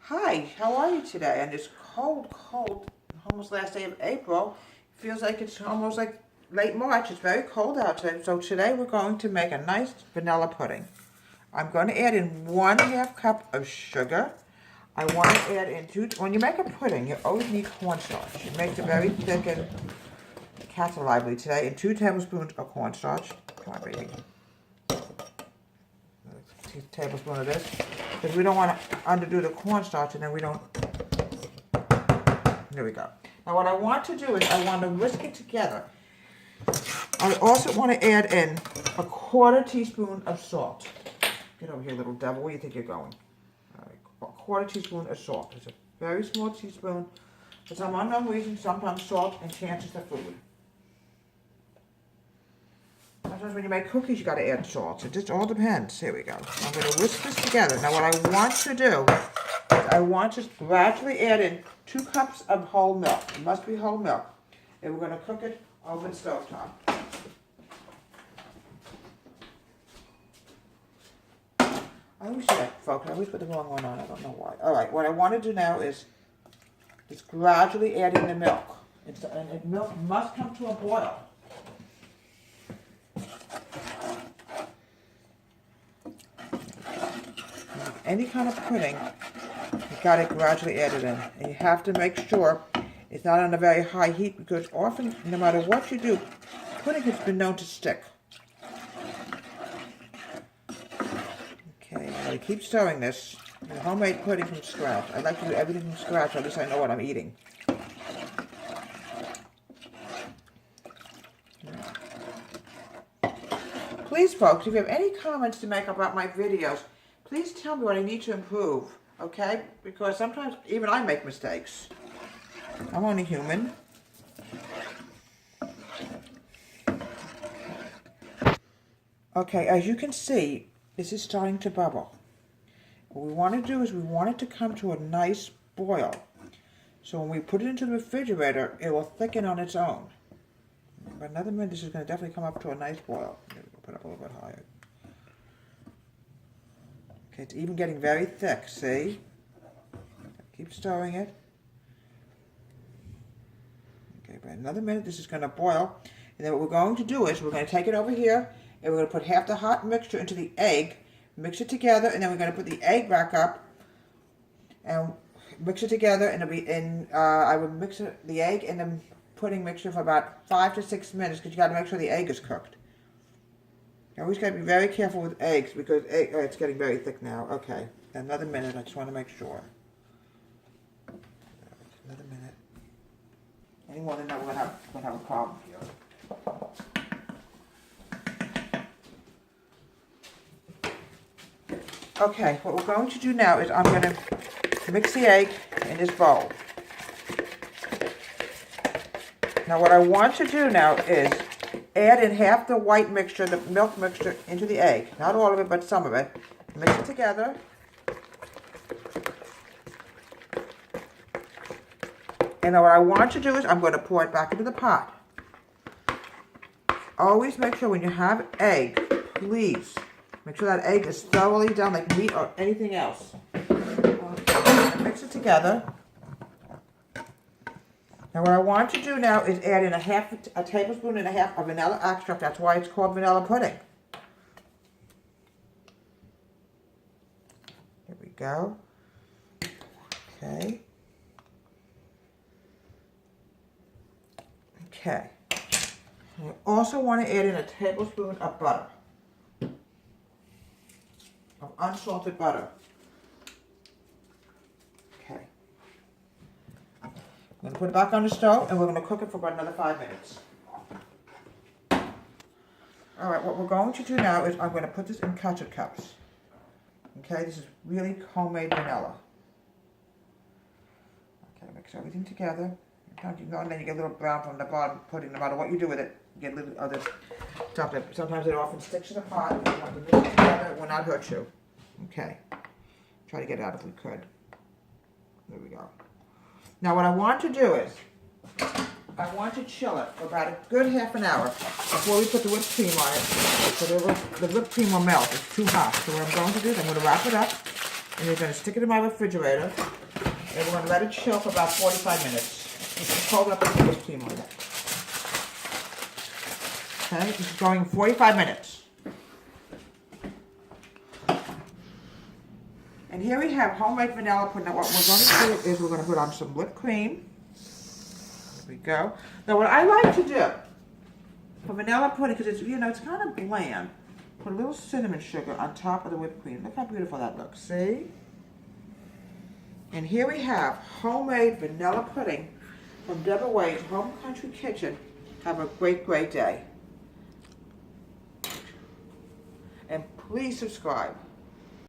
Hi, how are you today? On this cold, almost last day of April, feels like it's almost like late March. It's very cold out today. So today we're going to make a nice vanilla pudding. I'm going to add in 1/2 cup of sugar. I want to add in when you make a pudding, you always need cornstarch. It makes it very thick, and the cats are lively today. And 2 tablespoons of cornstarch. Come on, baby. A tablespoon of this. Because we don't want to underdo the cornstarch and then we don't. There we go. Now what I want to do is I want to whisk it together. I also want to add in a 1/4 teaspoon of salt. Get over here, little devil. Where do you think you're going? All right, a 1/4 teaspoon of salt. It's a very small teaspoon. For some unknown reason, sometimes salt enhances the food. Sometimes when you make cookies, you got to add salt. It just all depends. Here we go. I'm going to whisk this together. Now, what I want to do is I want to gradually add in 2 cups of whole milk. It must be whole milk. And we're going to cook it over the stove top. I always do that, folks. I always put the wrong one on. I don't know why. All right. What I want to do now is just gradually add in the milk. And the milk must come to a boil. Any kind of pudding, you got to gradually add it in. And you have to make sure it's not on a very high heat because often, no matter what you do, pudding has been known to stick. Okay, now you keep stirring this. Your homemade pudding from scratch. I like to do everything from scratch, at least I know what I'm eating. Please, folks, if you have any comments to make about my videos, please tell me what I need to improve, okay? Because sometimes even I make mistakes. I'm only human. Okay, as you can see, this is starting to bubble. What we want to do is we want it to come to a nice boil. So when we put it into the refrigerator, it will thicken on its own. But another minute, this is going to definitely come up to a nice boil. Maybe we'll put it up a little bit higher. Okay, it's even getting very thick, see? Keep stirring it. Okay, by another minute, this is going to boil. And then what we're going to do is we're going to take it over here, and we're going to put half the hot mixture into the egg, mix it together, and then we're going to put the egg back up, and mix it together, and it'll be in, I would mix the egg and the pudding mixture for about 5 to 6 minutes, because you got to make sure the egg is cooked. You always got to be very careful with eggs because it's getting very thick now. Okay, another minute. I just want to make sure. Another minute. Any more than that, we're gonna have a problem here. Okay, what we're going to do now is I'm going to mix the egg in this bowl. Now, what I want to do now is add in half the white mixture, the milk mixture, into the egg. Not all of it, but some of it. Mix it together. And now what I want to do is I'm going to pour it back into the pot. Always make sure when you have egg, please, make sure that egg is thoroughly done like meat or anything else. Okay, mix it together. Now what I want to do now is add in a tablespoon and a half of vanilla extract. That's why it's called vanilla pudding. Here we go. Okay. Okay. I also want to add in a tablespoon of butter. Of unsalted butter. Okay. I'm going to put it back on the stove and we're going to cook it for about another 5 minutes. Alright, what we're going to do now is I'm going to put this in ketchup cups. Okay, this is really homemade vanilla. Okay, mix everything together. You know, and then you get a little brown from the bottom pudding. No matter what you do with it, you get a little other stuff. That sometimes it often sticks in the pot. You have to mix it together. It will not hurt you. Okay. Try to get it out if we could. There we go. Now what I want to do is, I want to chill it for about a good half an hour before we put the whipped cream on it. So the whipped cream will melt. It's too hot. So what I'm going to do is I'm going to wrap it up And you're going to stick it in my refrigerator. And we're going to let it chill for about 45 minutes. It's cold enough to put whipped cream on it. Okay, this is going 45 minutes. And here we have homemade vanilla pudding. Now what we're going to do is we're going to put on some whipped cream. There we go. Now what I like to do for vanilla pudding, because it's, you know, it's kind of bland, put a little cinnamon sugar on top of the whipped cream. Look how beautiful that looks, see? And here we have homemade vanilla pudding from Deborah Wade's Home Country Kitchen. Have a great, great day. And please subscribe.